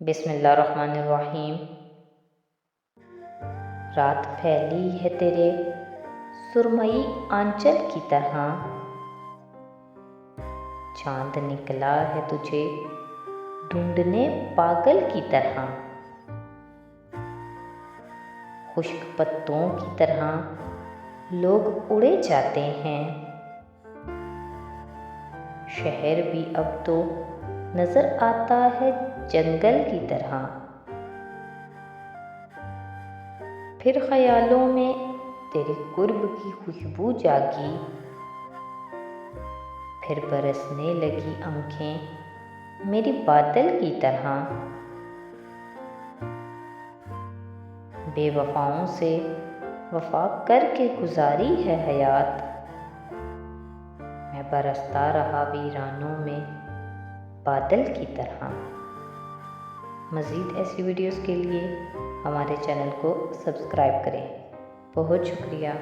बिस्मिल्लाहिर्रहमानिर्रहीम। रात फैली है तेरे सुरमई आंचल की तरह, चांद निकला है तुझे ढूंढने पागल की तरह। खुश्क पत्तों की तरह लोग उड़े जाते हैं, शहर भी अब तो नजर आता है जंगल की तरह। फिर ख्यालों में तेरे कुर्ब की खुशबू जागी, फिर बरसने लगी आंखें मेरी बादल की तरह। बेवफाओं से वफा करके गुजारी है हयात, मैं बरसता रहा वीरानों में बादल की तरह। मज़ीद ऐसी वीडियोस के लिए हमारे चैनल को सब्सक्राइब करें। बहुत शुक्रिया।